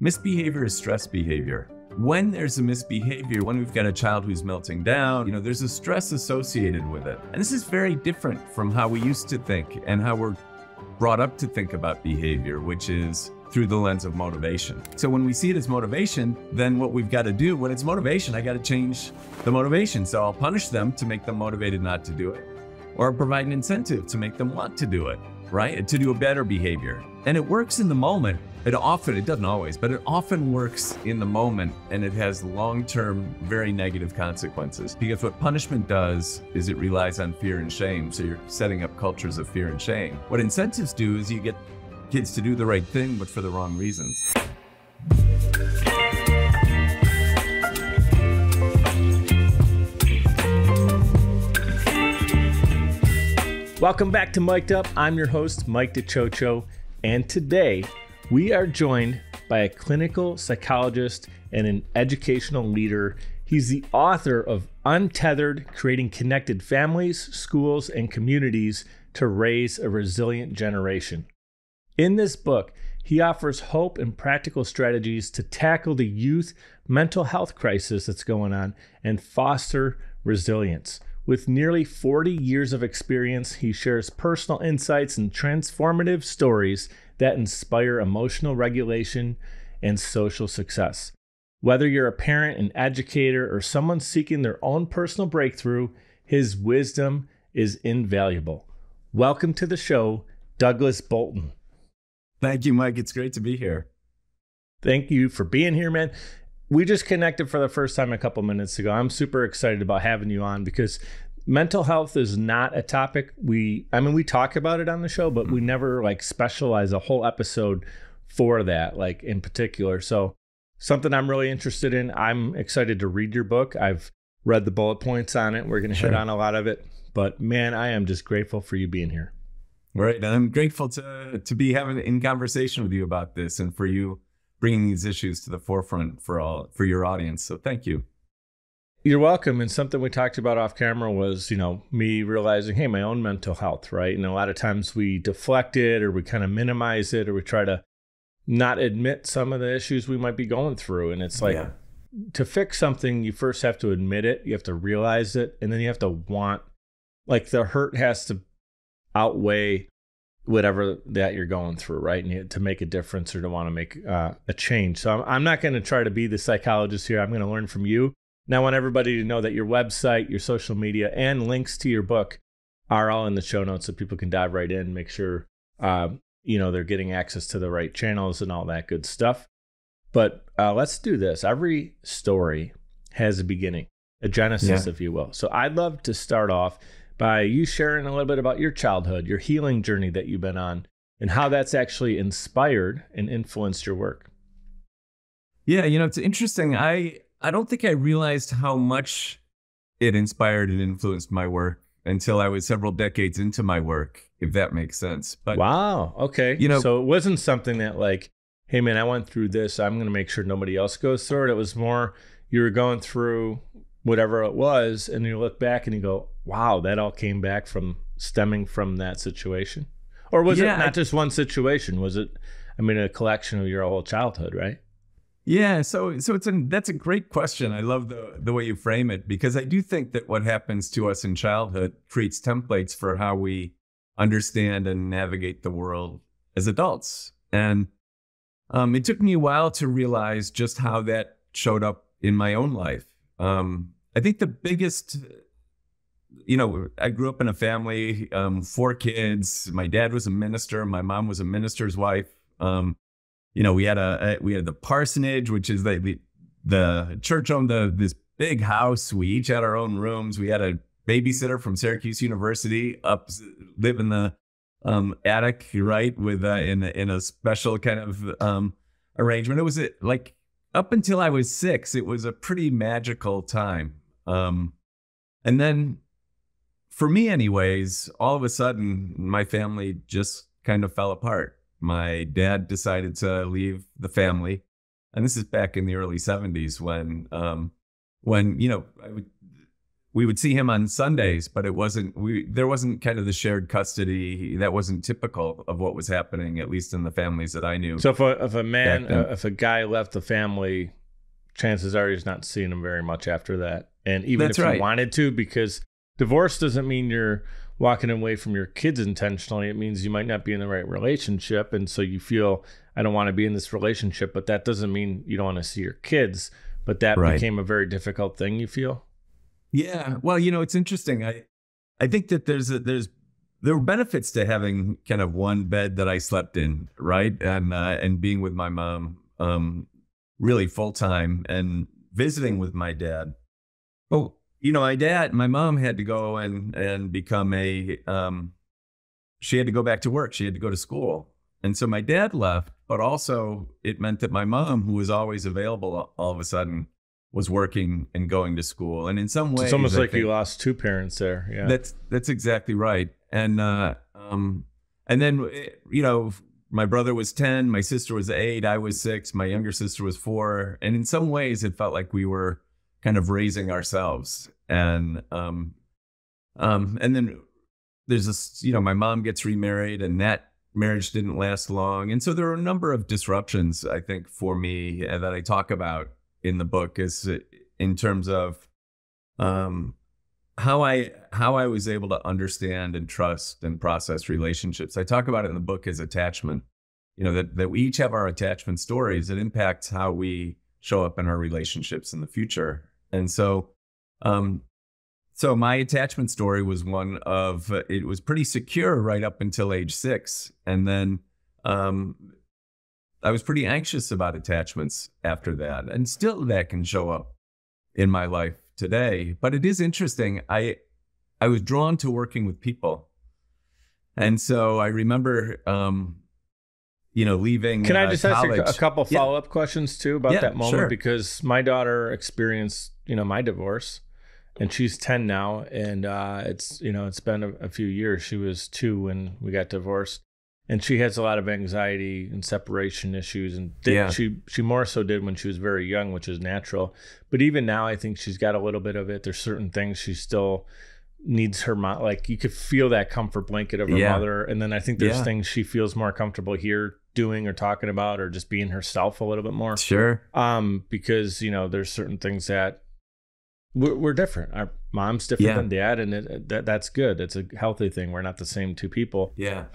Misbehavior is stress behavior. When there's a misbehavior, when we've got a child who's melting down, there's a stress associated with it. And this is very different from how we used to think and how we're brought up to think about behavior, which is through the lens of motivation. So when we see it as motivation, then what we've got to do, when it's motivation, I got to change the motivation. So I'll punish them to make them motivated not to do it, or provide an incentive to make them want to do it, right? To do a better behavior. And it works in the moment. It doesn't always, but it often works in the moment, and it has long-term, very negative consequences. Because what punishment does is it relies on fear and shame. So you're setting up cultures of fear and shame. What incentives do is you get kids to do the right thing, but for the wrong reasons. Welcome back to Mic'd Up. I'm your host, Mike DiCioccio, and today we are joined by a clinical psychologist and an educational leader. He's the author of Untethered, Creating Connected Families, Schools, and Communities to Raise a Resilient Generation. In this book, he offers hope and practical strategies to tackle the youth mental health crisis that's going on and foster resilience. With nearly 40 years of experience, he shares personal insights and transformative stories that inspire emotional regulation and social success. Whether you're a parent, an educator, or someone seeking their own personal breakthrough, his wisdom is invaluable. Welcome to the show, Douglas Bolton. Thank you, Mike. It's great to be here. Thank you for being here, man. We just connected for the first time a couple minutes ago. I'm super excited about having you on because mental health is not a topic we talk about it on the show, but we never specialize a whole episode for that, in particular. So something I'm really interested in. I'm excited to read your book. I've read the bullet points on it. We're going to hit on a lot of it, but man, I am just grateful for you being here. Right. And I'm grateful to be having in conversation with you about this and for you bringing these issues to the forefront for your audience. So thank you. You're welcome. And something we talked about off camera was, me realizing, hey, my own mental health, right? And a lot of times we deflect it or we kind of minimize it or we try to not admit some of the issues we might be going through. And it's to fix something, you first have to admit it, you have to realize it, and then you have to want, the hurt has to outweigh whatever that you're going through, right? And to make a difference or to want to make a change. So I'm not going to try to be the psychologist here. I'm going to learn from you. Now, I want everybody to know that your website, your social media, and links to your book are all in the show notes so people can dive right in and make sure, they're getting access to the right channels and all that good stuff. But let's do this. Every story has a beginning, a genesis, if you will. So I'd love to start off by you sharing a little bit about your childhood, your healing journey that you've been on, and how that's actually inspired and influenced your work. Yeah, it's interesting. I don't think I realized how much it inspired and influenced my work until I was several decades into my work, if that makes sense. But wow, okay. So it wasn't something that hey man, I went through this, I'm going to make sure nobody else goes through it. It was more you were going through whatever it was, and you look back and you go, wow, that all came back from stemming from that situation? Or was it not just one situation? Was it, a collection of your whole childhood, right? Yeah, so that's a great question. I love the way you frame it, because I do think that what happens to us in childhood creates templates for how we understand and navigate the world as adults. And it took me a while to realize just how that showed up in my own life. I think the biggest, I grew up in a family, 4 kids. My dad was a minister. My mom was a minister's wife. We had the parsonage, which is the church owned this big house. We each had our own rooms. We had a babysitter from Syracuse University live in the attic, right, with in a special kind of arrangement. It was up until I was 6, it was a pretty magical time. And then for me anyways, all of a sudden my family just kind of fell apart. My dad decided to leave the family. And this is back in the early 70s when we would see him on Sundays, but there wasn't kind of the shared custody. That wasn't typical of what was happening, at least in the families that I knew. So if a guy left the family, chances are he's not seeing him very much after that. And even if you wanted to, because divorce doesn't mean you're walking away from your kids intentionally. It means you might not be in the right relationship. And so you feel, I don't want to be in this relationship, but that doesn't mean you don't want to see your kids. But that became a very difficult thing, you feel? Yeah. Well, it's interesting. I think that there were benefits to having kind of one bed that I slept in, right? And being with my mom really full time and visiting with my dad. Well, my mom had to go and become she had to go back to work. She had to go to school. And so my dad left, but also it meant that my mom, who was always available, all of a sudden was working and going to school. And in some ways, it's almost like you lost two parents there. Yeah, that's exactly right. And then, my brother was 10, my sister was 8, I was 6, my younger sister was 4. And in some ways it felt like we were kind of raising ourselves. And then there's this, my mom gets remarried, and that marriage didn't last long. And so there are a number of disruptions, I think, for me that I talk about in the book, is in terms of how I was able to understand and trust and process relationships. I talk about it in the book as attachment, that we each have our attachment stories that impacts how we show up in our relationships in the future. And so, so my attachment story was one of, it was pretty secure right up until age 6. And then, I was pretty anxious about attachments after that. And still that can show up in my life today. But it is interesting. I was drawn to working with people. And so I remember, leaving Can I just college. ask a couple follow-up questions too about that moment? Sure. Because my daughter experienced, my divorce, and she's 10 now. And it's been a few years. She was 2 when we got divorced. And she has a lot of anxiety and separation issues, and she more so did when she was very young, which is natural. But even now, I think she's got a little bit of it. There's certain things she still needs her mom. Like, you could feel that comfort blanket of her mother. And then I think there's things she feels more comfortable here doing or talking about, or just being herself a little bit more. Sure. Because there's certain things that we're different. Our mom's different than dad, and that's good. It's a healthy thing. We're not the same two people. Yeah.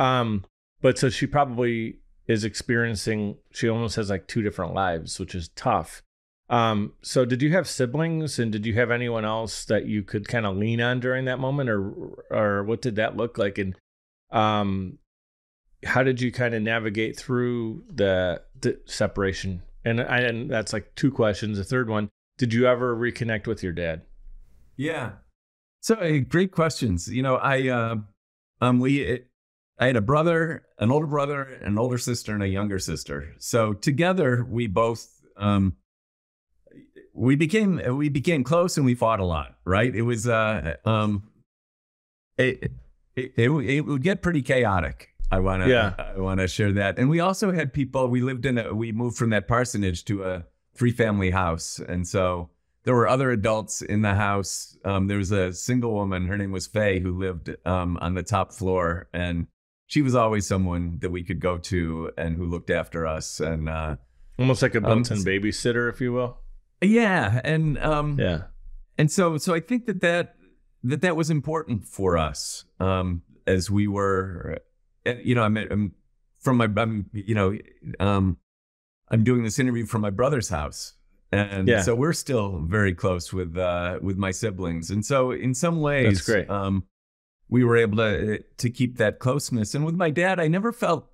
But so she probably is experiencing, she almost has like 2 different lives, which is tough. So did you have siblings, and did you have anyone else that you could kind of lean on during that moment, or what did that look like? And how did you kind of navigate through the separation? And that's like 2 questions. The third one, did you ever reconnect with your dad? Yeah. So great questions. I had a brother, an older brother, an older sister, and a younger sister. So together, we both we became close, and we fought a lot. Right? It was it would get pretty chaotic. I want to share that. And we also had people. We moved from that parsonage to a 3-family house, and so there were other adults in the house. There was a single woman. Her name was Faye, who lived on the top floor, and she was always someone that we could go to and who looked after us, and almost like a built-in babysitter, if you will. Yeah, and so I think that was important for us as we were, I'm doing this interview from my brother's house, and so we're still very close with my siblings, and so in some ways, that's great. We were able to keep that closeness. And with my dad, I never felt,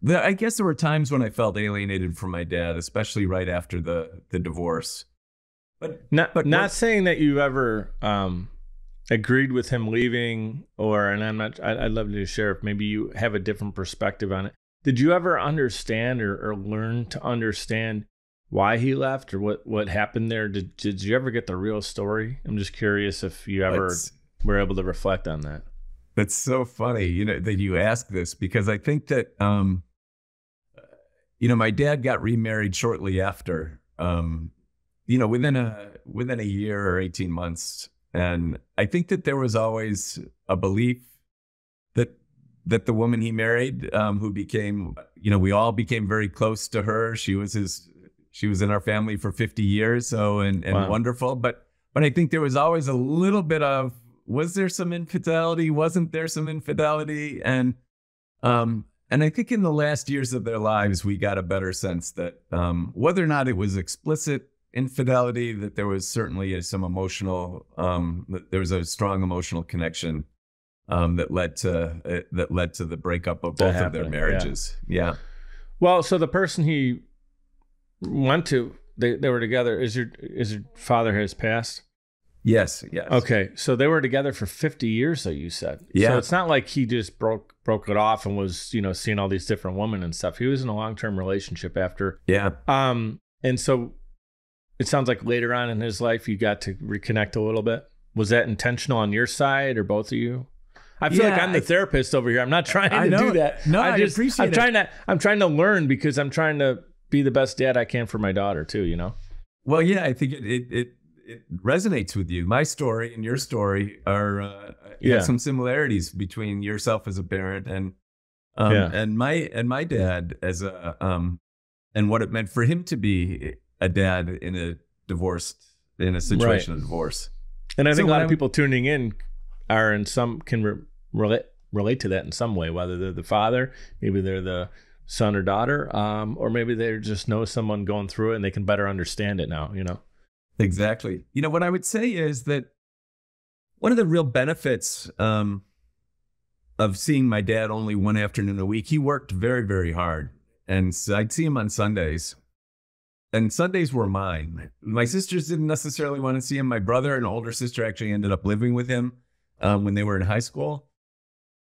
I guess there were times when I felt alienated from my dad, especially right after the divorce. But not saying that you ever agreed with him leaving, I'd love to share if maybe you have a different perspective on it. Did you ever understand or learn to understand why he left, or what happened there? Did you ever get the real story? I'm just curious if you ever were able to reflect on that. That's so funny, that you ask this, because I think that, my dad got remarried shortly after, within a year or 18 months. And I think that there was always a belief that the woman he married, who became, we all became very close to her. She was in our family for 50 years. So, and Wow. wonderful. But I think there was always a little bit of, was there some infidelity? Wasn't there some infidelity? And I think in the last years of their lives, we got a better sense that whether or not it was explicit infidelity, that there was certainly some emotional, that there was a strong emotional connection that led to the breakup of both of their marriages. Yeah. Well, so the person he went to, they were together. Is your father has passed? Yes. Okay, so they were together for 50 years, though, you said. Yeah. So it's not like he just broke it off and was, seeing all these different women and stuff. He was in a long-term relationship after. Yeah. And so it sounds like later on in his life, you got to reconnect a little bit. Was that intentional on your side or both of you? I feel like I'm the therapist over here. I'm not trying to do that. No, I appreciate it. I'm trying to learn because I'm trying to be the best dad I can for my daughter too, Well, yeah, I think it resonates with you. My story and your story are have some similarities between yourself as a parent and my dad as a and what it meant for him to be a dad in a situation of divorce. And I think a lot of people tuning in are can relate to that in some way, whether they're the father, maybe they're the son or daughter, or maybe they just know someone going through it and they can better understand it now, Exactly. What I would say is that one of the real benefits of seeing my dad only one afternoon a week, he worked very, very hard. And so I'd see him on Sundays. And Sundays were mine. My sisters didn't necessarily want to see him. My brother and older sister actually ended up living with him when they were in high school.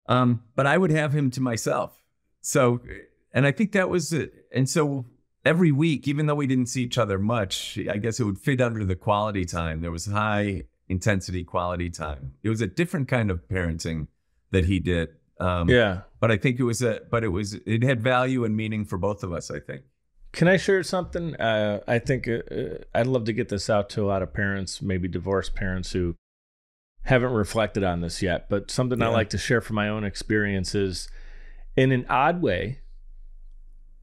But I would have him to myself. So, and I think that was it. And so every week, even though we didn't see each other much, I guess it would fit under the quality time. There was high intensity quality time. It was a different kind of parenting that he did. But I think it had value and meaning for both of us, I think. Can I share something? I think I'd love to get this out to a lot of parents, maybe divorced parents who haven't reflected on this yet, but something I like to share from my own experiences. In an odd way,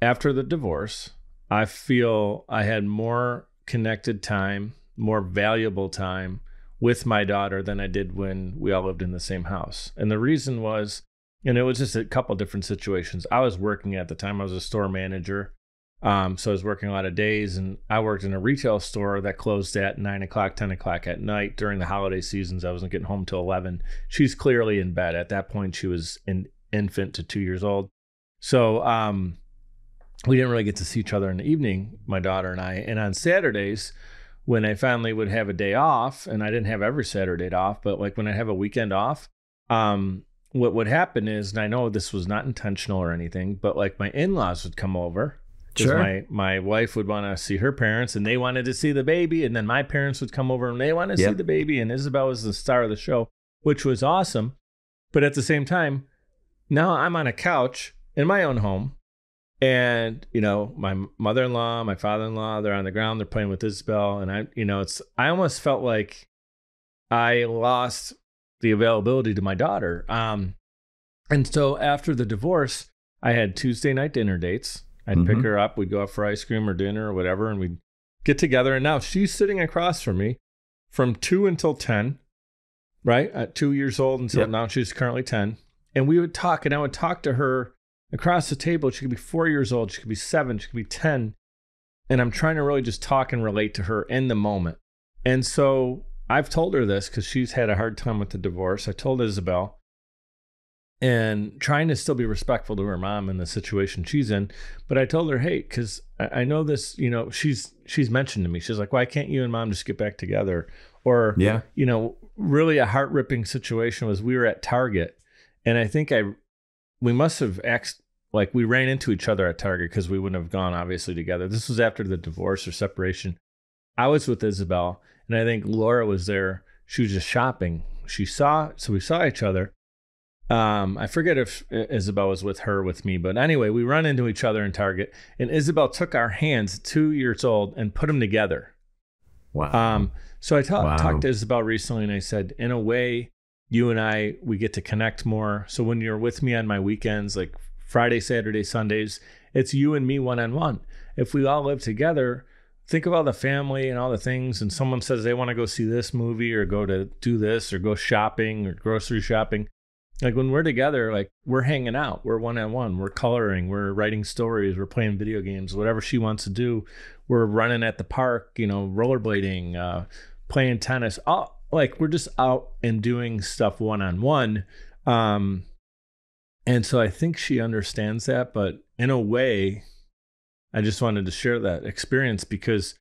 after the divorce, I feel I had more connected time, more valuable time with my daughter than I did when we all lived in the same house. And the reason was, and it was just a couple different situations. I was working at the time, I was a store manager. So I was working a lot of days, and I worked in a retail store that closed at 9 o'clock, 10 o'clock at night. During the holiday seasons, I wasn't getting home till 11. She's clearly in bed. At that point, she was an infant to 2 years old. So we didn't really get to see each other in the evening, my daughter and I. And on Saturdays, when I finally would have a day off, and I didn't have every Saturday off, but like when I have a weekend off, what would happen is, and I know this was not intentional or anything, but like my in-laws would come over. Because my wife would want to see her parents, and they wanted to see the baby, and then my parents would come over and they wanted to see the baby, and Isabel was the star of the show, which was awesome. But at the same time, now I'm on a couch in my own home, and my mother-in-law, my father-in-law, they're on the ground, they're playing with Isabel, and I almost felt like I lost the availability to my daughter. And so after the divorce, I had Tuesday night dinner dates. I'd pick her up. We'd go out for ice cream or dinner or whatever, and we'd get together. And now she's sitting across from me from 2 until 10, right? At 2 years old until now she's currently 10. And we would talk, and I would talk to her across the table. She could be 4 years old. She could be 7. She could be 10. And I'm trying to really just talk and relate to her in the moment. And so I've told her this because she's had a hard time with the divorce. I told Isabel, and trying to still be respectful to her mom in the situation she's in. But I told her, hey, because I know this, she's mentioned to me, she's like, why can't you and mom just get back together? Or, really a heart-ripping situation was we were at Target, and I think we must have we ran into each other at Target because we wouldn't have gone obviously together. This was after the divorce or separation. I was with Isabel, and I think Laura was there. She was just shopping. So we saw each other. I forget if Isabel was with me, but anyway, we run into each other in Target, and Isabel took our hands, 2 years old, and put them together. Wow. So I talked Wow. to Isabel recently, and I said, in a way, you and I, we get to connect more. So when you're with me on my weekends, like Friday, Saturday, Sundays, it's you and me one-on-one. If we all live together, think of all the family and all the things, and someone says they want to go see this movie or go to do this or go shopping or grocery shopping. Like when we're together, like we're hanging out, we're one-on-one, we're coloring, we're writing stories, we're playing video games, whatever she wants to do. We're running at the park, rollerblading, playing tennis. Like we're just out and doing stuff one-on-one. And so I think she understands that, but in a way, I just wanted to share that experience because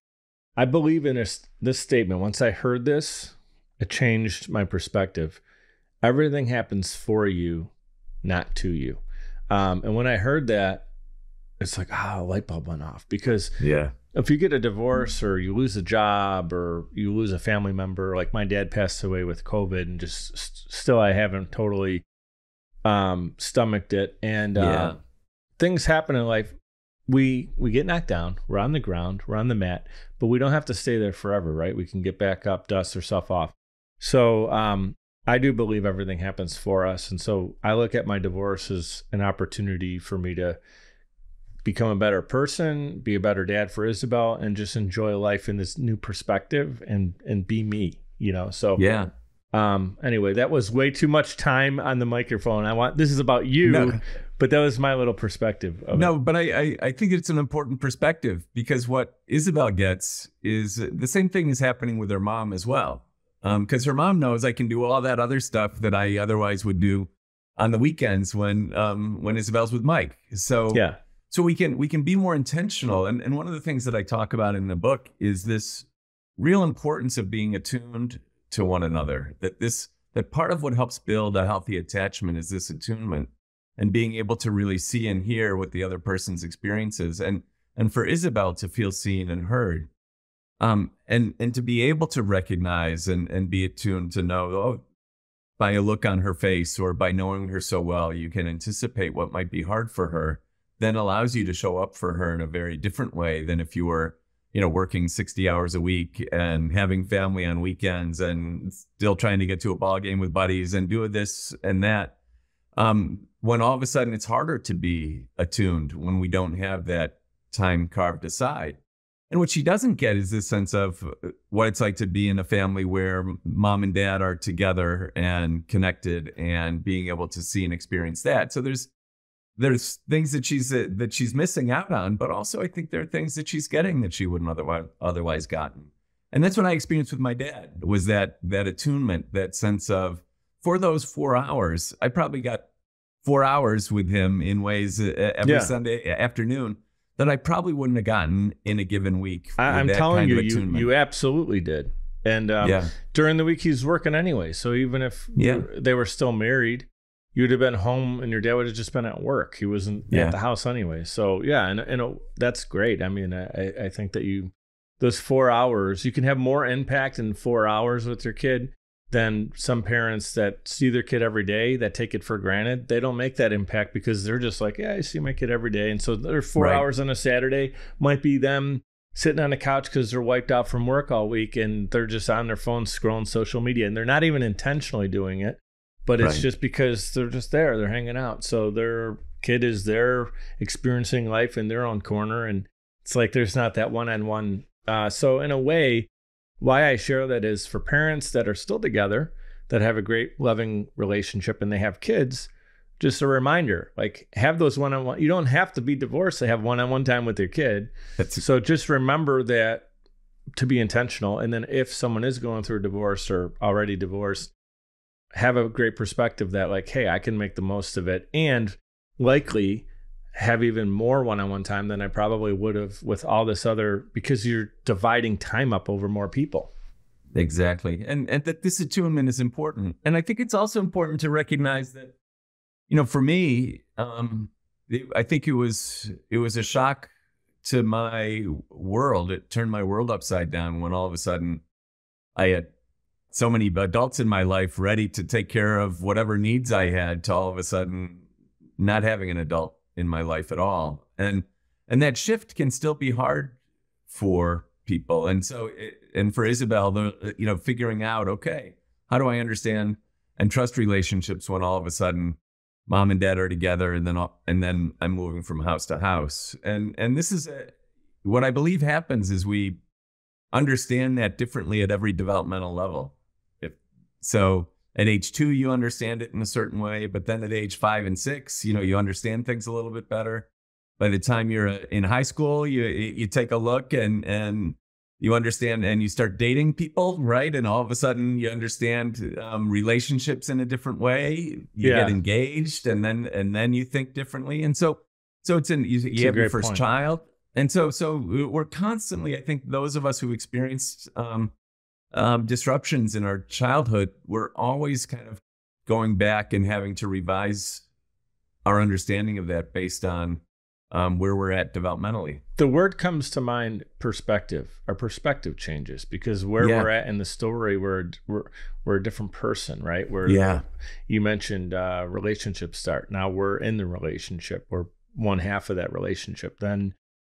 I believe in this statement. Once I heard this, it changed my perspective. Everything happens for you, not to you. And when I heard that, it's like, a light bulb went off. Because if you get a divorce or you lose a job or you lose a family member, like my dad passed away with COVID and just still I haven't totally stomached it. And things happen in life. We get knocked down. We're on the ground. We're on the mat. But we don't have to stay there forever, right? We can get back up, dust ourselves off. So I do believe everything happens for us. And so I look at my divorce as an opportunity for me to become a better person, be a better dad for Isabel, and just enjoy life in this new perspective and be me, So anyway, that was way too much time on the microphone. This is about you, but that was my little perspective of it. But I think it's an important perspective because what Isabel gets is the same thing is happening with her mom as well. Because her mom knows I can do all that other stuff that I otherwise would do on the weekends when Isabel's with Mike. So we can be more intentional. And one of the things that I talk about in the book is this real importance of being attuned to one another. That part of what helps build a healthy attachment is this attunement and being able to really see and hear what the other person's experiences and for Isabel to feel seen and heard. And to be able to recognize and be attuned to know, by a look on her face or by knowing her so well, you can anticipate what might be hard for her, then allows you to show up for her in a very different way than if you were, working 60 hours a week and having family on weekends and still trying to get to a ball game with buddies and doing this and that. When all of a sudden it's harder to be attuned when we don't have that time carved aside. And what she doesn't get is this sense of what it's like to be in a family where mom and dad are together and connected and being able to see and experience that. So there's things that she's missing out on, but also I think there are things that she's getting that she wouldn't otherwise gotten. And that's what I experienced with my dad, was that attunement, that sense of, for those 4 hours, I probably got 4 hours with him in ways every Sunday afternoon that I probably wouldn't have gotten in a given week. I'm telling you, you absolutely did. And during the week, he's working anyway. So even if they were still married, you'd have been home and your dad would have just been at work. He wasn't at the house anyway. So and that's great. I mean, I think that those 4 hours, you can have more impact in 4 hours with your kid than some parents that see their kid every day, that take it for granted. They don't make that impact because they're just like, I see my kid every day. And so their 4 hours on a Saturday might be them sitting on the couch because they're wiped out from work all week and they're just on their phone scrolling social media. And they're not even intentionally doing it, but it's just because they're just there. They're hanging out. So their kid is there experiencing life in their own corner. And it's like there's not that one-on-one. So in a way, why I share that is for parents that are still together, that have a great loving relationship and they have kids, just a reminder, like have those one-on-one. You don't have to be divorced to have one-on-one time with your kid. So just remember that, to be intentional. And then if someone is going through a divorce or already divorced, have a great perspective that like, hey, I can make the most of it and likely have even more one-on-one time than I probably would have with all this other, because you're dividing time up over more people. Exactly. And that this attunement is important. And I think it's also important to recognize that, for me, I think it was a shock to my world. It turned my world upside down when all of a sudden I had so many adults in my life ready to take care of whatever needs I had, to all of a sudden not having an adult in my life at all. And that shift can still be hard for people. And so, and for Isabel, figuring out, okay, how do I understand and trust relationships when all of a sudden mom and dad are together, and then I'm moving from house to house. And this is what I believe happens is we understand that differently at every developmental level. So at age 2, you understand it in a certain way, but then at age 5 and 6, you understand things a little bit better. By the time you're in high school, you take a look and you understand, and you start dating people, right? And all of a sudden you understand relationships in a different way. You get engaged, and then you think differently. And so you have your first child. And so we're constantly, I think those of us who experienced disruptions in our childhood, we're always kind of going back and having to revise our understanding of that based on where we're at developmentally. The word comes to mind, perspective. Our perspective changes because where we're at in the story, we're a different person, right? You mentioned relationship start. Now we're in the relationship. We're one half of that relationship. Then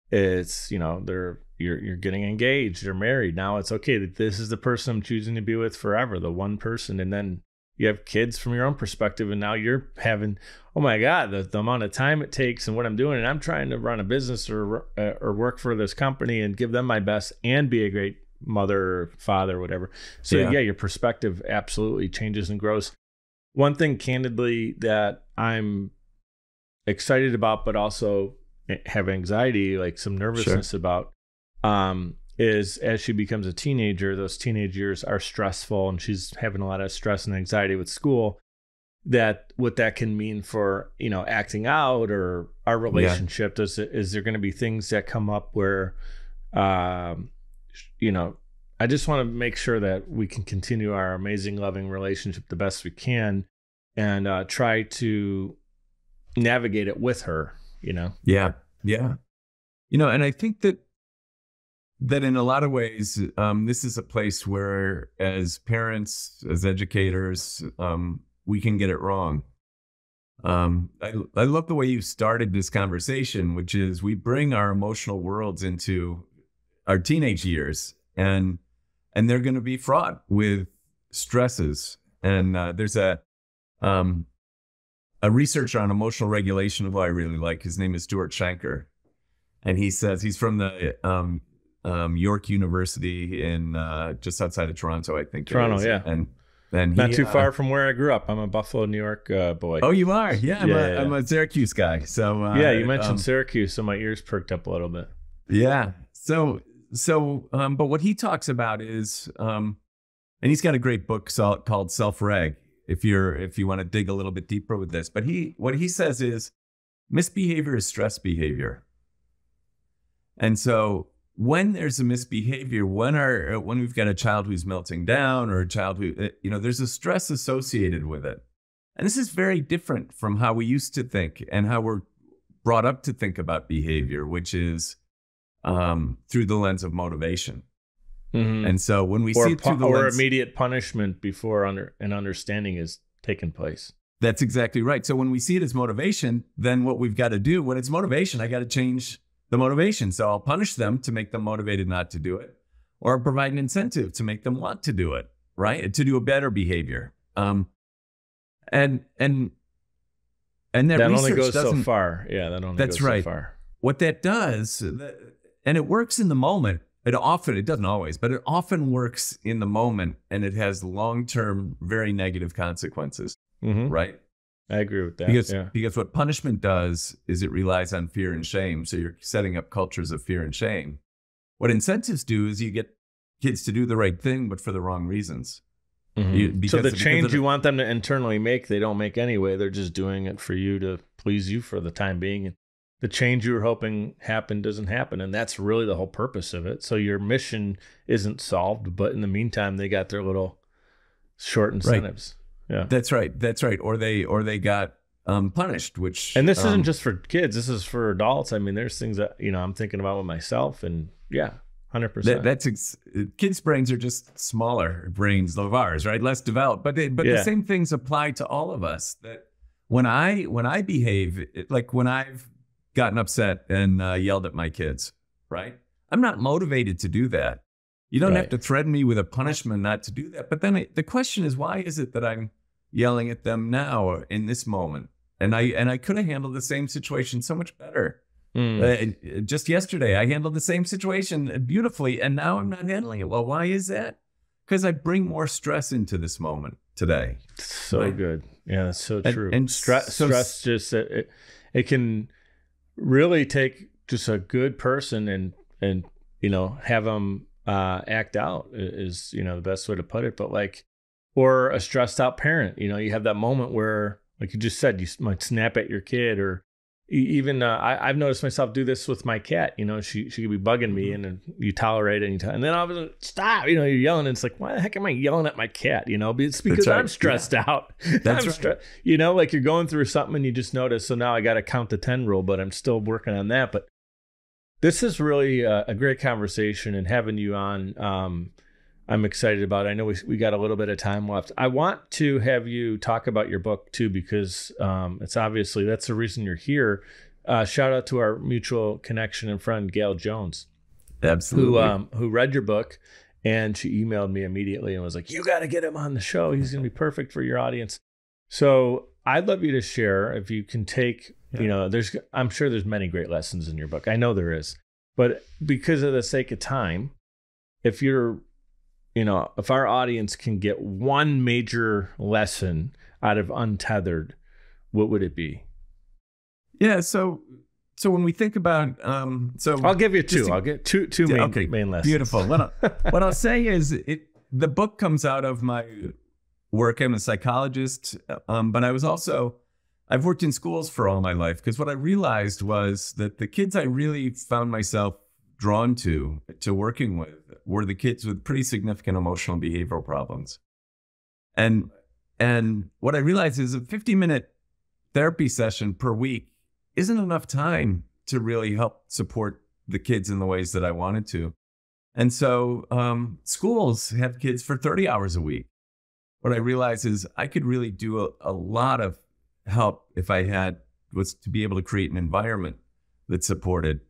it's, you're getting engaged, you're married. Now it's okay. This is the person I'm choosing to be with forever, the one person. And then you have kids from your own perspective, and now you're having, oh my God, the amount of time it takes and what I'm doing. And I'm trying to run a business or work for this company and give them my best and be a great mother or father or whatever. So your perspective absolutely changes and grows. One thing candidly that I'm excited about, but also have anxiety, like some nervousness about, is as she becomes a teenager, those teenage years are stressful, and she's having a lot of stress and anxiety with school, that what that can mean for, acting out or our relationship. Is there going to be things that come up where, I just want to make sure that we can continue our amazing, loving relationship the best we can, and try to navigate it with her, Yeah. And I think that in a lot of ways, this is a place where, as parents, as educators, we can get it wrong. I love the way you started this conversation, which is we bring our emotional worlds into our teenage years, and they're going to be fraught with stresses. And there's a researcher on emotional regulation who I really like. His name is Stuart Shanker, and he says he's from the York University in just outside of Toronto, I think. Toronto, yeah. And not too far from where I grew up. I'm a Buffalo, New York boy. Oh, you are? Yeah, I'm a Syracuse guy. So you mentioned Syracuse, so my ears perked up a little bit. Yeah. So but what he talks about is, and he's got a great book called Self-Reg, if you want to dig a little bit deeper with this. But what he says is misbehavior is stress behavior. And so when there's a misbehavior, when we've got a child who's melting down, or a child who, there's a stress associated with it. And this is very different from how we used to think and how we're brought up to think about behavior, which is through the lens of motivation. Mm-hmm. And so when we see it through the lens, immediate punishment before an understanding is taken place. That's exactly right. So when we see it as motivation, then what we've got to do, when it's motivation, I got to change the motivation. So I'll punish them to make them motivated not to do it, or provide an incentive to make them want to do it, right? To do a better behavior. And that only goes so far. Yeah, that only goes so far. What that does, and it works in the moment. It doesn't always, but it often works in the moment, and it has long-term, very negative consequences, right? I agree with that. Because what punishment does is it relies on fear and shame. So you're setting up cultures of fear and shame. What incentives do is you get kids to do the right thing, but for the wrong reasons. Mm-hmm. So the change you want them to internally make, they don't make anyway. They're just doing it for you to please you for the time being. And the change you were hoping happened doesn't happen. And that's really the whole purpose of it. So your mission isn't solved, but in the meantime, they got their little short incentives. Right. Yeah, that's right. Or they got punished, and this isn't just for kids. This is for adults. I mean, there's things that, I'm thinking about with myself, and 100%. Kids' brains are just smaller brains of ours, right? Less developed, but the same things apply to all of us. That when I behave, like when I've gotten upset and yelled at my kids, right? I'm not motivated to do that. You don't have to threaten me with a punishment not to do that. But then the question is, why is it that I'm yelling at them now or in this moment? And I could have handled the same situation so much better. Just yesterday, I handled the same situation beautifully, and now I'm not handling it. Well, why is that? Because I bring more stress into this moment today. So good. Yeah, that's so true. And stress just, it can really take just a good person and have them act out is, the best way to put it. But or a stressed out parent, you have that moment where, like you just said, you might snap at your kid, or even I've noticed myself do this with my cat. She could be bugging me, and you tolerate it, and then all of a sudden, stop. You're yelling, and it's like, why the heck am I yelling at my cat? It's because I'm stressed out. That's right. Like you're going through something, and you just notice. So now I got to count to 10 rule, but I'm still working on that. But this is really a great conversation, and having you on, I'm excited about it. I know we got a little bit of time left. I want to have you talk about your book too, because it's obviously that's the reason you're here. Shout out to our mutual connection and friend, Gail Jones. Absolutely. Who read your book, and she emailed me immediately and was like, you got to get him on the show. He's going to be perfect for your audience. So I'd love you to share, if you can take, I'm sure there's many great lessons in your book. I know there is, but because of the sake of time, if our audience can get one major lesson out of Untethered, what would it be? Yeah. So when we think about, I'll give you two. I'll get two main lessons. Beautiful. What I'll say is the book comes out of my work. I'm a psychologist, but I've worked in schools for all my life, because what I realized was that the kids I really found myself drawn to working with were the kids with pretty significant emotional behavioral problems. And what I realized is a 50-minute therapy session per week isn't enough time to really help support the kids in the ways that I wanted to. And so schools have kids for 30 hours a week. What I realized is I could really do a lot of help if I was to be able to create an environment that supported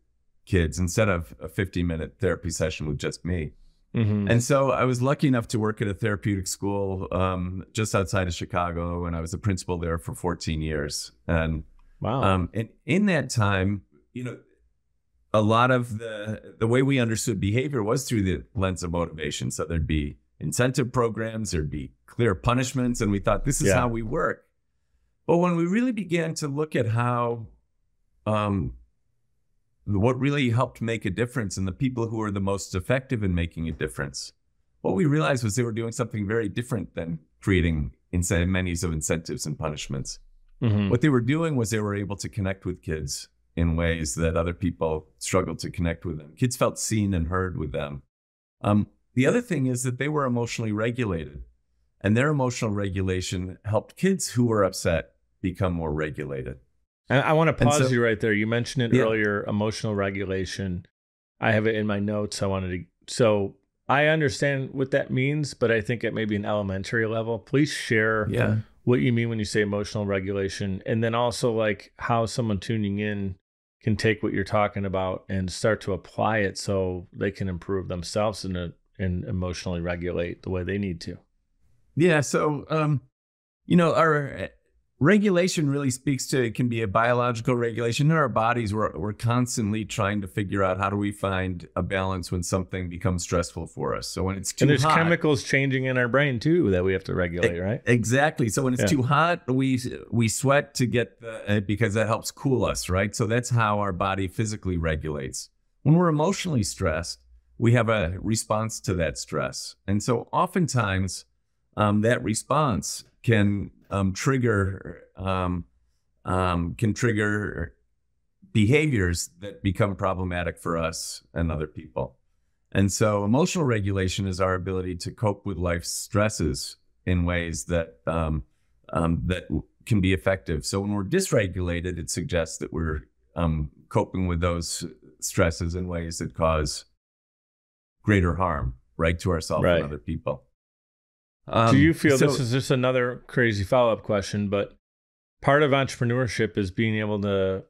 kids instead of a 50-minute therapy session with just me. Mm-hmm. And so I was lucky enough to work at a therapeutic school just outside of Chicago, and I was a principal there for 14 years. And wow. And in that time, a lot of the way we understood behavior was through the lens of motivation. So there'd be incentive programs, there'd be clear punishments, and we thought this is how we work. But when we really began to look at how what really helped make a difference and the people who were the most effective in making a difference, what we realized was they were doing something very different than creating menus of incentives and punishments. Mm-hmm. What they were doing was they were able to connect with kids in ways that other people struggled to connect with them. Kids felt seen and heard with them. The other thing is that they were emotionally regulated, and their emotional regulation helped kids who were upset become more regulated. I want to pause you right there. You mentioned it earlier, emotional regulation. I have it in my notes. So I understand what that means, but I think at maybe an elementary level, please share what you mean when you say emotional regulation, and then also how someone tuning in can take what you're talking about and start to apply it so they can improve themselves and emotionally regulate the way they need to. Yeah. So, our regulation really speaks to, it can be a biological regulation. In our bodies, we're constantly trying to figure out how do we find a balance when something becomes stressful for us. So when it's too hot. And there's chemicals changing in our brain too that we have to regulate, right? Exactly. So when it's too hot, we sweat to get because that helps cool us, right? So that's how our body physically regulates. When we're emotionally stressed, we have a response to that stress. And so oftentimes that response can trigger behaviors that become problematic for us and other people. And so emotional regulation is our ability to cope with life's stresses in ways that that can be effective. So when we're dysregulated, it suggests that we're coping with those stresses in ways that cause greater harm, right, to ourselves and other people. Do you feel, this is just another crazy follow-up question, but part of entrepreneurship is being able to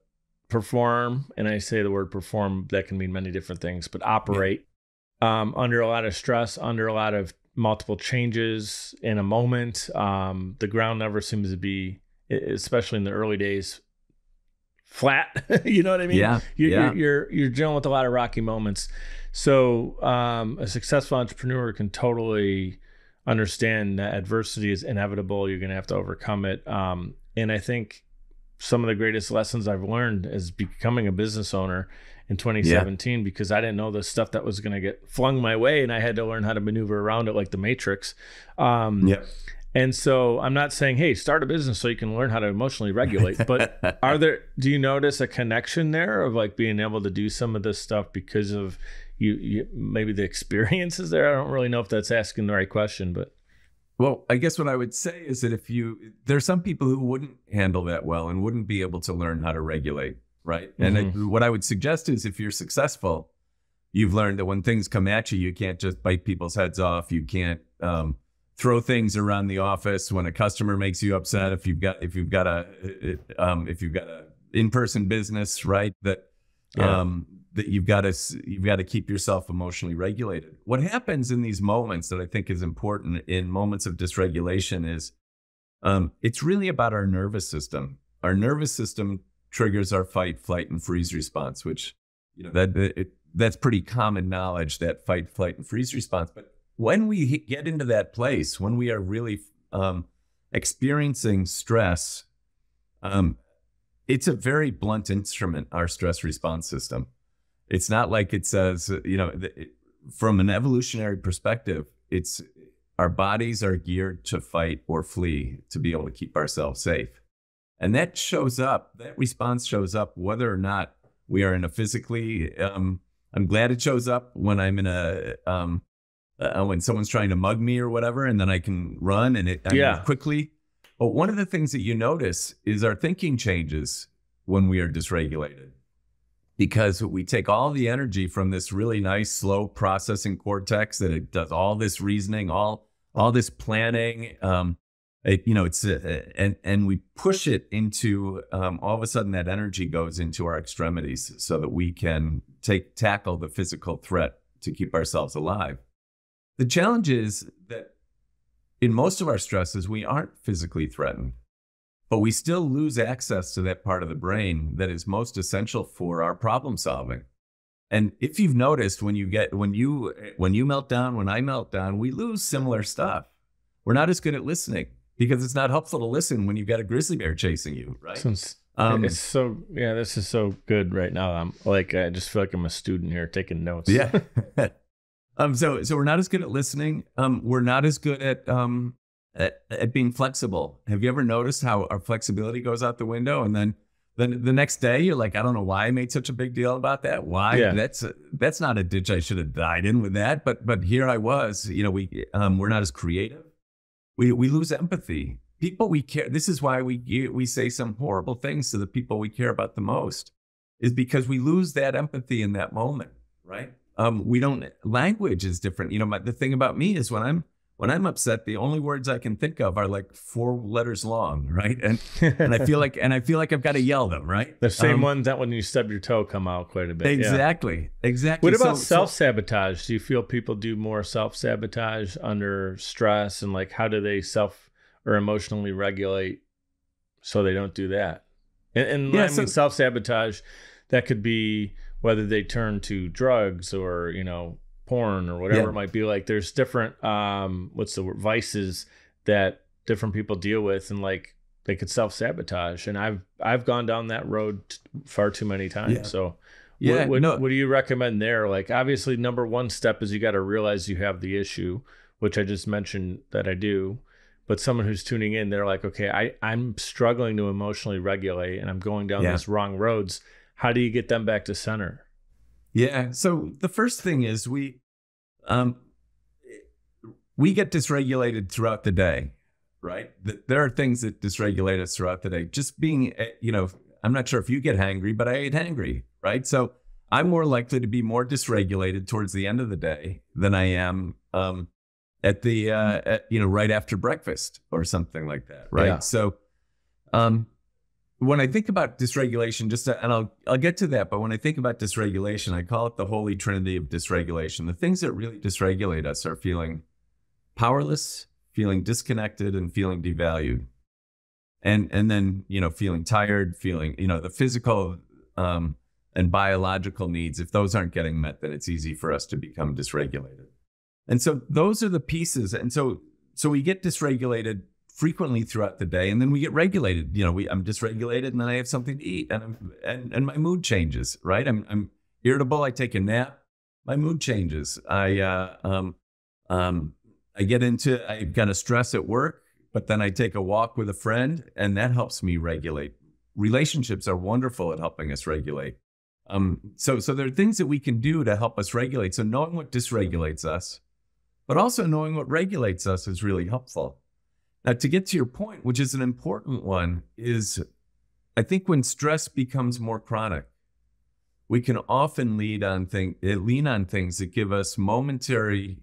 perform, and I say the word perform, that can mean many different things, but operate under a lot of stress, under a lot of multiple changes in a moment. The ground never seems to be, especially in the early days, flat. You know what I mean? Yeah. You're dealing with a lot of rocky moments. So a successful entrepreneur can totally understand that adversity is inevitable. You're going to have to overcome it. And I think some of the greatest lessons I've learned is becoming a business owner in 2017, because I didn't know the stuff that was going to get flung my way, and I had to learn how to maneuver around it like the Matrix. And so I'm not saying, hey, start a business so you can learn how to emotionally regulate, but do you notice a connection there of like being able to do some of this stuff because of you maybe the experiences there? I don't really know if that's asking the right question, but. Well, I guess what I would say is that there's some people who wouldn't handle that well and wouldn't be able to learn how to regulate, right? And what I would suggest is if you're successful, you've learned that when things come at you, you can't just bite people's heads off. You can't throw things around the office when a customer makes you upset. If you've got a in-person business, right? That you've got to keep yourself emotionally regulated. What happens in these moments that I think is important in moments of dysregulation is it's really about our nervous system. Our nervous system triggers our fight, flight, and freeze response, which that's pretty common knowledge, that fight, flight, and freeze response. But when we get into that place, when we are really experiencing stress, it's a very blunt instrument, our stress response system. It's not like it says, from an evolutionary perspective, our bodies are geared to fight or flee to be able to keep ourselves safe. And that response shows up whether or not we are in a physically, I'm glad it shows up when I'm in when someone's trying to mug me or whatever, and then I can run and I move quickly. But one of the things that you notice is our thinking changes when we are dysregulated, because we take all the energy from this really nice, slow processing cortex that it does all this reasoning, all this planning, and we push it into, all of a sudden that energy goes into our extremities so that we can tackle the physical threat to keep ourselves alive. The challenge is that in most of our stresses, we aren't physically threatened, but we still lose access to that part of the brain that is most essential for our problem solving. And if you've noticed, when you melt down, when I melt down, we lose similar stuff. We're not as good at listening because it's not helpful to listen when you've got a grizzly bear chasing you, right? It's so, this is so good right now. I just feel like I'm a student here taking notes. Yeah. So we're not as good at listening. We're not as good at being flexible. Have you ever noticed how our flexibility goes out the window? And then the next day you're like, I don't know why I made such a big deal about that. Why? Yeah. That's not a ditch I should have died in with that. But here I was, we're not as creative. We lose empathy. People we care. This is why we say some horrible things to the people we care about the most, is because we lose that empathy in that moment, right? Language is different. The thing about me is when I'm upset, the only words I can think of are like 4 letters long, right? And I feel like I've got to yell them, right? The same ones that when you stub your toe come out quite a bit. Exactly. What about self-sabotage? Do you feel people do more self-sabotage under stress, and like how do they or emotionally regulate so they don't do that? And self-sabotage, that could be whether they turn to drugs or, porn or whatever it might be. Like there's different, vices that different people deal with, and like they could self-sabotage. And I've gone down that road far too many times. Yeah. So what do you recommend there? Like obviously number one step is you got to realize you have the issue, which I just mentioned that I do. But someone who's tuning in, they're like, okay, I'm struggling to emotionally regulate and I'm going down these wrong roads. How do you get them back to center? Yeah. So the first thing is we get dysregulated throughout the day, right? There are things that dysregulate us throughout the day. Just being, I'm not sure if you get hangry, but I get hangry, right? So I'm more likely to be more dysregulated towards the end of the day than I am right after breakfast or something like that, right? Yeah. So when I think about dysregulation, and I'll get to that, but when I think about dysregulation, I call it the holy trinity of dysregulation. The things that really dysregulate us are feeling powerless, feeling disconnected, and feeling devalued. And then, feeling tired, feeling, the physical and biological needs, if those aren't getting met, then it's easy for us to become dysregulated. And so those are the pieces. And so we get dysregulated frequently throughout the day, and then we get regulated. I'm dysregulated, and then I have something to eat, and my mood changes. Right? I'm irritable. I take a nap. My mood changes. I've got a stress at work, but then I take a walk with a friend, and that helps me regulate. Relationships are wonderful at helping us regulate. So there are things that we can do to help us regulate. So knowing what dysregulates us, but also knowing what regulates us is really helpful. Now, to get to your point, which is an important one, is I think when stress becomes more chronic, we can often lean on things that give us momentary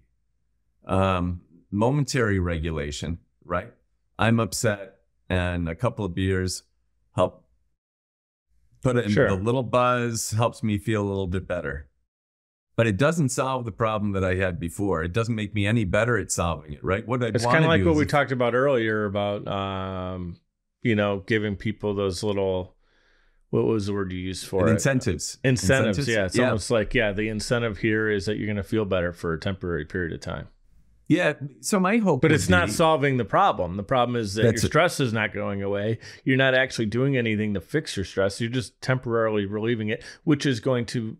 regulation, right? I'm upset, and a couple of beers help put it in Sure. the little buzz, helps me feel a little bit better. But it doesn't solve the problem that I had before. It doesn't make me any better at solving it, right? It's kind of like what we talked about earlier about, giving people those little, what was the word you used for it? Incentives. Incentives, yeah. It's almost like, the incentive here is that you're going to feel better for a temporary period of time. Yeah, so my hope But it's not solving the problem. The problem is that your stress is not going away. You're not actually doing anything to fix your stress. You're just temporarily relieving it, which is going to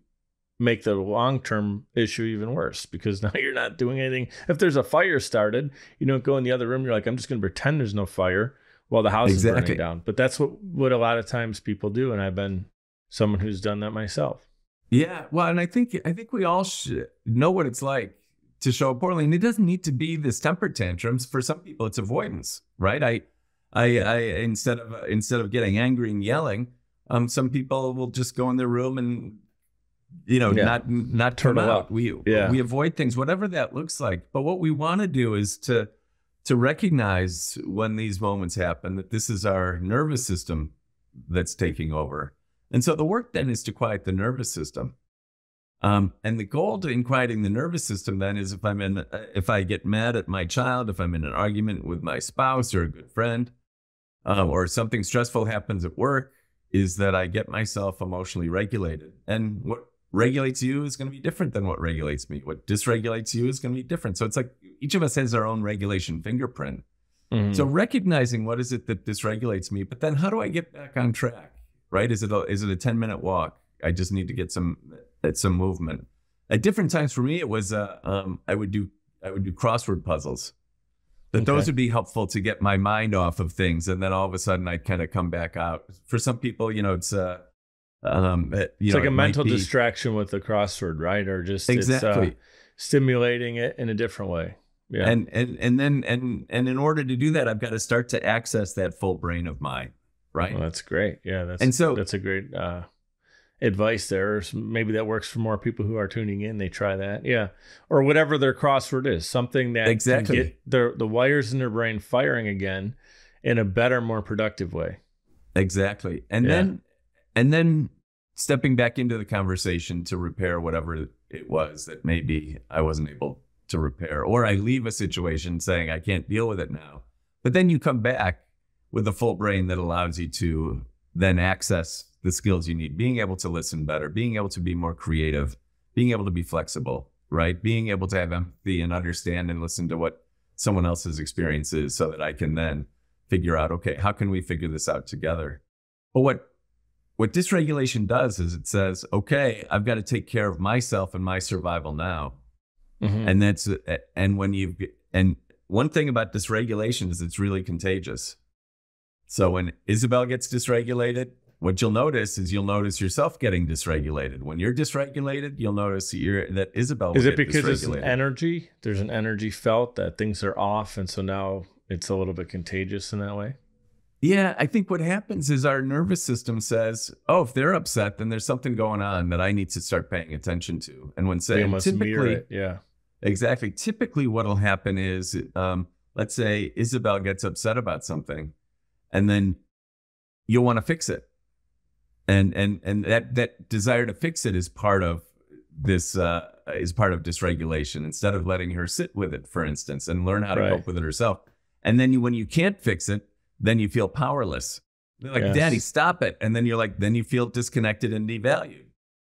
make the long-term issue even worse, because now you're not doing anything. If there's a fire started, you don't go in the other room. You're like, I'm just going to pretend there's no fire while the house is burning down. But that's what a lot of times people do. And I've been someone who's done that myself. Yeah. Well, and I think we all should know what it's like to show up poorly. And it doesn't need to be this temper tantrums. For some people, it's avoidance, right? I instead of getting angry and yelling, some people will just go in their room and not turn out. We avoid things, whatever that looks like. But what we want to do is to recognize when these moments happen, that this is our nervous system that's taking over. And so the work then is to quiet the nervous system. And the goal in quieting the nervous system then is if I get mad at my child, if I'm in an argument with my spouse or a good friend, or something stressful happens at work, is that I get myself emotionally regulated. And what regulates you is going to be different than what regulates me. What dysregulates you is going to be different. So it's like each of us has our own regulation fingerprint. Mm-hmm. So recognizing what is it that dysregulates me, but then how do I get back on track, right? Is it a 10-minute walk? I just need to get some movement. At different times for me, it was I would do crossword puzzles. Those would be helpful to get my mind off of things, and then all of a sudden I'd kind of come back out. For some people, it's like a mental distraction with the crossword, right? Or just exactly it's, stimulating it in a different way. Yeah. And in order to do that, I've got to start to access that full brain of mine, right? Well, that's great. Yeah, that's a great advice there. Maybe that works for more people who are tuning in. They try that, yeah, or whatever their crossword is, something that can get the wires in their brain firing again in a better, more productive way. Exactly, and then stepping back into the conversation to repair whatever it was that maybe I wasn't able to repair, or I leave a situation saying I can't deal with it now. But then you come back with a full brain that allows you to then access the skills you need, being able to listen better, being able to be more creative, being able to be flexible, right? Being able to have empathy and understand and listen to what someone else's experience is, so that I can then figure out, okay, how can we figure this out together? But what dysregulation does is it says, okay, I've got to take care of myself and my survival now. Mm-hmm. And one thing about dysregulation is it's really contagious. So when Isabel gets dysregulated, what you'll notice yourself getting dysregulated. When you're dysregulated, you'll notice that Isabel will get dysregulated. Is it because it's an energy? There's an energy felt that things are off, and so now it's a little bit contagious in that way? Yeah, I think what happens is our nervous system says, oh, if they're upset, then there's something going on that I need to start paying attention to. And when mirror it. Yeah. Exactly. Typically what will happen is, let's say Isabel gets upset about something, and then you'll want to fix it. And that desire to fix it is part of this, is part of dysregulation, instead of letting her sit with it, for instance, and learn how to cope with it herself. And then when you can't fix it, then you feel powerless. They're like, Daddy, stop it. And then you're like, then you feel disconnected and devalued.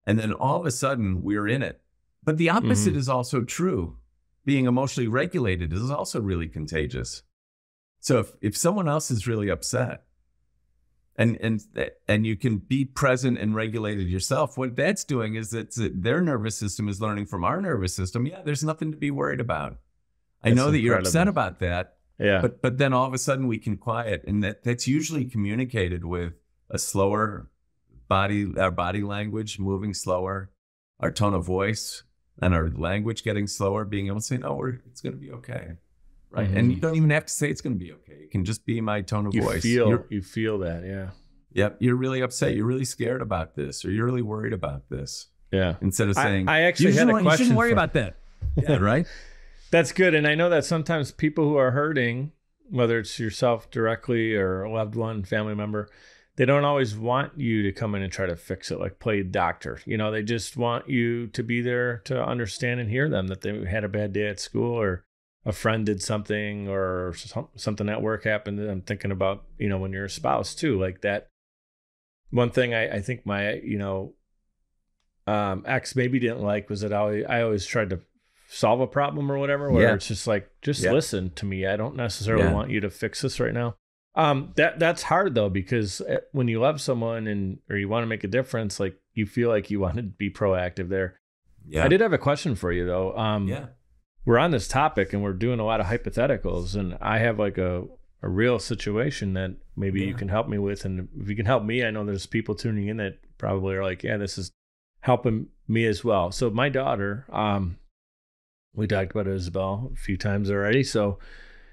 And then all of a sudden we're in it. But the opposite is also true. Being emotionally regulated is also really contagious. So if someone else is really upset, and you can be present and regulated yourself, what that's doing is that their nervous system is learning from our nervous system. Yeah, there's nothing to be worried about. I know that you're upset about that. Yeah. But then all of a sudden we can quiet, and that's usually communicated with a slower our body language moving slower, our tone of voice and our language getting slower, being able to say, no, it's going to be okay. Right. Mm-hmm. And you don't even have to say it's going to be okay. It can just be my tone of voice. You feel that. Yeah. Yep. You're really upset. You're really scared about this, or you're really worried about this. Yeah. Instead of saying, I actually had a question. You shouldn't worry about that. Yeah. Right. That's good. And I know that sometimes people who are hurting, whether it's yourself directly or a loved one, family member, they don't always want you to come in and try to fix it, like play doctor. They just want you to be there to understand and hear them, that they had a bad day at school, or a friend did something, or something at work happened. I'm thinking about, when you're a spouse too, like that. One thing I think my, ex maybe didn't like was that I always tried to solve a problem or whatever, where it's just like, listen to me. I don't necessarily want you to fix this right now. That's hard though, because when you love someone or you want to make a difference, like you feel like you want to be proactive there. Yeah. I did have a question for you though. We're on this topic and we're doing a lot of hypotheticals, and I have like a real situation that maybe you can help me with. And if you can help me, I know there's people tuning in that probably are like, yeah, this is helping me as well. So my daughter, we talked about Isabel a few times already. So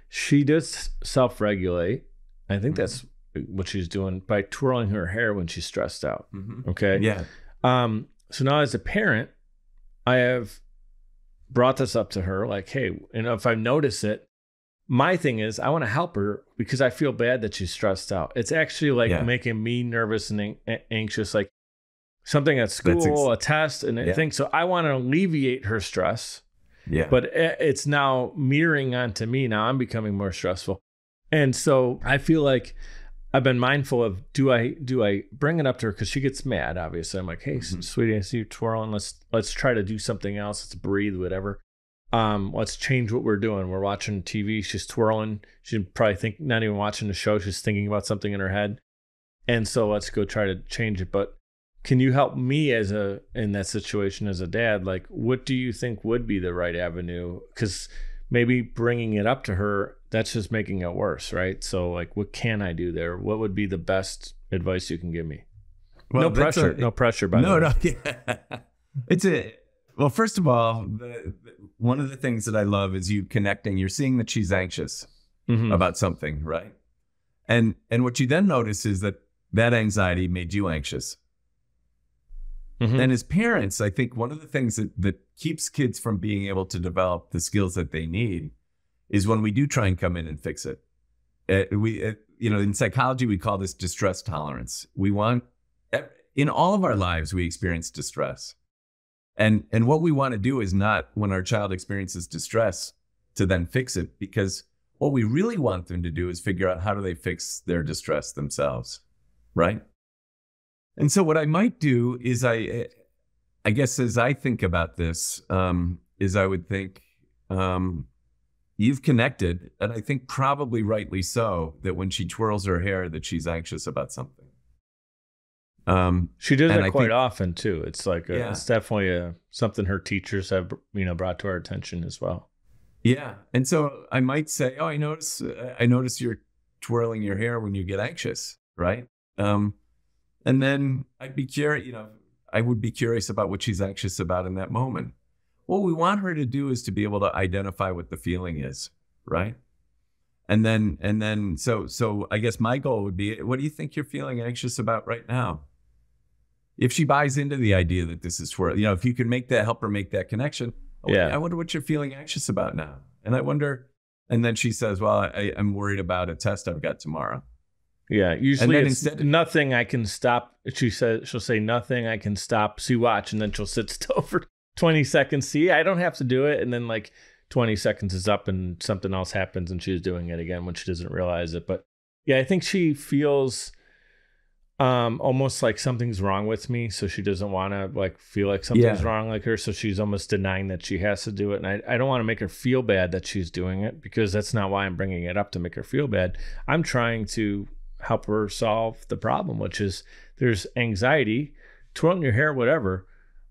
she does self-regulate. I think that's what she's doing by twirling her hair when she's stressed out. Mm-hmm. Okay. Yeah. So now as a parent, I have brought this up to her, like, hey, if I notice it, my thing is I want to help her because I feel bad that she's stressed out. It's actually like making me nervous and anxious, like something at school, a test, and I think so. I want to alleviate her stress. Yeah. But it's now mirroring onto me. Now I'm becoming more stressful. And so I feel like I've been mindful of, do I bring it up to her? Because she gets mad, obviously. I'm like, hey, sweetie, I see you twirling. Let's try to do something else. Let's breathe, whatever. Let's change what we're doing. We're watching TV. She's twirling. She's probably not even watching the show. She's thinking about something in her head. And so let's go try to change it. But can you help me in that situation as a dad? Like, what do you think would be the right avenue? Because maybe bringing it up to her, that's just making it worse, right? So like, what can I do there? What would be the best advice you can give me? Well, no pressure, by the way. No. Yeah. Well, first of all, one of the things that I love is you connecting. You're seeing that she's anxious about something, right? And what you then notice is that anxiety made you anxious. Mm-hmm. And as parents, I think one of the things that keeps kids from being able to develop the skills that they need is when we do try and come in and fix it. In psychology, we call this distress tolerance. In all of our lives, we experience distress. And what we want to do is not, when our child experiences distress, to then fix it, because what we really want them to do is figure out how do they fix their distress themselves, right? And so what I might do is I guess as I think about this, is I would think, you've connected, and I think probably rightly so, that when she twirls her hair, that she's anxious about something. She does it quite often too. It's like it's definitely something her teachers have brought to our attention as well. Yeah, and so I might say, oh, I notice you're twirling your hair when you get anxious, right? And then I would be curious about what she's anxious about in that moment. What we want her to do is to be able to identify what the feeling is, right? And then, so I guess my goal would be, what do you think you're feeling anxious about right now? If she buys into the idea that this is for, if you can help her make that connection. I wonder what you're feeling anxious about now. And then she says, well, I'm worried about a test I've got tomorrow. Yeah, usually then it's nothing I can stop. She'll say nothing I can stop. See, watch, and then she'll sit still for 20 seconds. See, I don't have to do it, and then like 20 seconds is up, and something else happens, and she's doing it again when she doesn't realize it. But yeah, I think she feels almost like something's wrong with me, so she doesn't want to like feel like something's wrong like her, so she's almost denying that she has to do it. And I don't want to make her feel bad that she's doing it, because that's not why I'm bringing it up, to make her feel bad. I'm trying to help her solve the problem, which is there's anxiety, twirling your hair, whatever.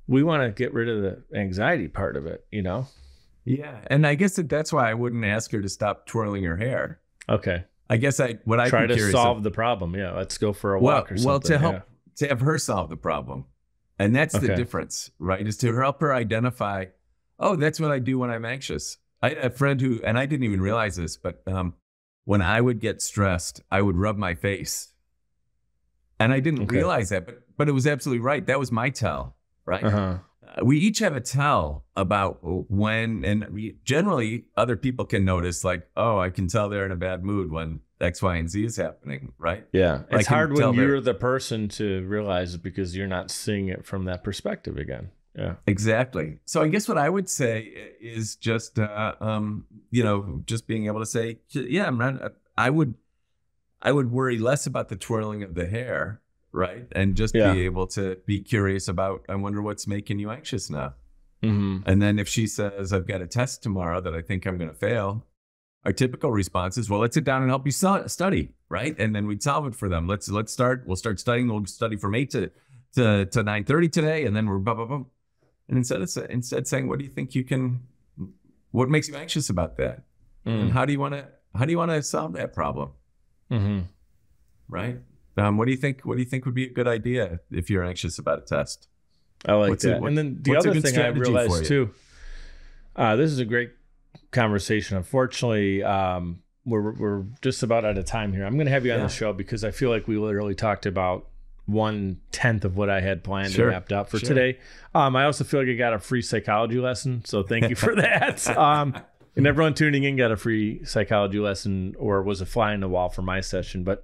We want to get rid of the anxiety part of it, you know? Yeah. And I guess that's why I wouldn't ask her to stop twirling her hair. Okay. I guess I try to solve the problem. Yeah. Let's go for a walk or something. Well, to have her solve the problem. And that's the difference, right? Is to help her identify, oh, that's what I do when I'm anxious. I had a friend who, and I didn't even realize this, but when I would get stressed, I would rub my face. And I didn't realize that, but it was absolutely right. That was my tell, right? Uh-huh. We each have a tell about when, and generally other people can notice like, oh, I can tell they're in a bad mood when X, Y, and Z is happening, right? Yeah. It's hard when you're the person to realize it, because you're not seeing it from that perspective again. Yeah, exactly. So I guess what I would say is just, just being able to say, yeah, I would worry less about the twirling of the hair, right? And just be able to be curious about, I wonder what's making you anxious now. Mm-hmm. And then if she says, I've got a test tomorrow that I think I'm going to fail, our typical response is, well, let's sit down and help you study, right? And then we'd solve it for them. We'll start studying. We'll study from 8 to 9:30 today. And then we're blah, blah, blah. And instead saying, what do you think what makes you anxious about that? And how do you want to solve that problem? Mm-hmm. Right? What do you think would be a good idea if you're anxious about a test? I like that. And then the other thing I realized too, this is a great conversation. Unfortunately, we're just about out of time here. I'm going to have you on the show because I feel like we literally talked about 1/10 of what I had planned and mapped out for today. I also feel like I got a free psychology lesson, so thank you for that. And everyone tuning in got a free psychology lesson, or was a fly on the wall for my session. But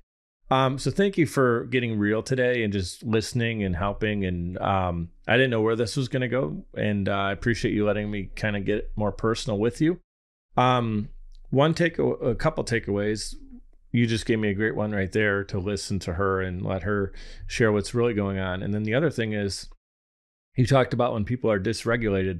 so thank you for getting real today and just listening and helping. And I didn't know where this was going to go, and I appreciate you letting me kind of get more personal with you. A couple takeaways. You just gave me a great one right there, to listen to her and let her share what's really going on. And then the other thing is, you talked about when people are dysregulated,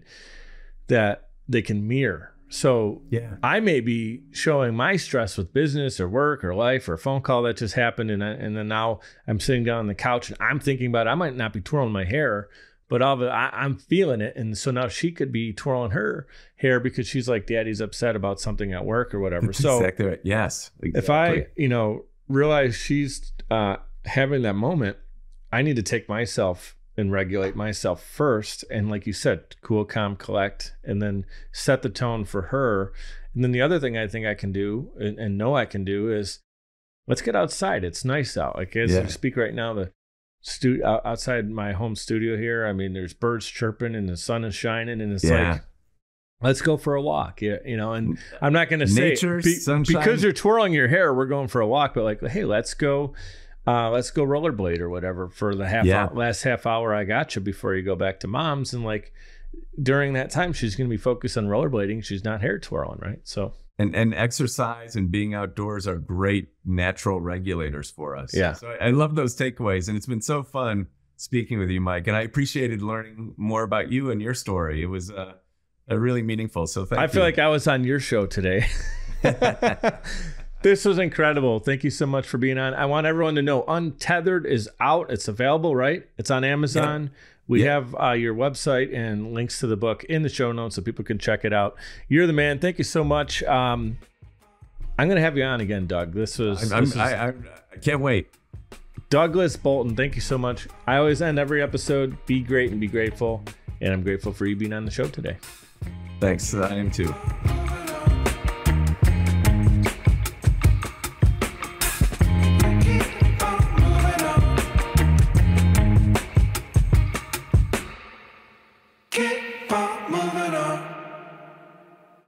that they can mirror. So I may be showing my stress with business or work or life or a phone call that just happened. And then now I'm sitting down on the couch and I'm thinking about it. I might not be twirling my hair, but I'm feeling it. And so now she could be twirling her hair because she's like, Daddy's upset about something at work or whatever. So exactly right. Yes. Exactly. If I, realize she's having that moment, I need to take myself and regulate myself first. And like you said, cool, calm, collect, and then set the tone for her. And then the other thing I think I can do and know I can do is, let's get outside. It's nice out. Like as I speak right now, the outside my home studio here, I mean, there's birds chirping and the sun is shining, and it's like, let's go for a walk. And I'm not going to say because you're twirling your hair, we're going for a walk, but like, hey, let's go rollerblade or whatever for the last half hour I got you before you go back to mom's. And like during that time, she's going to be focused on rollerblading. She's not hair twirling, right? So and exercise and being outdoors are great natural regulators for us. Yeah. So I love those takeaways, and it's been so fun speaking with you, Mike. And I appreciated learning more about you and your story. It was a really meaningful. So thank you. I feel like I was on your show today. This was incredible. Thank you so much for being on. I want everyone to know Untethered is out. It's available, right? It's on Amazon. Yeah. We have your website and links to the book in the show notes so people can check it out. You're the man. Thank you so much. I'm going to have you on again, Doug. I can't wait. Douglas Bolton, thank you so much. I always end every episode, be great and be grateful. And I'm grateful for you being on the show today. Thanks. I am too.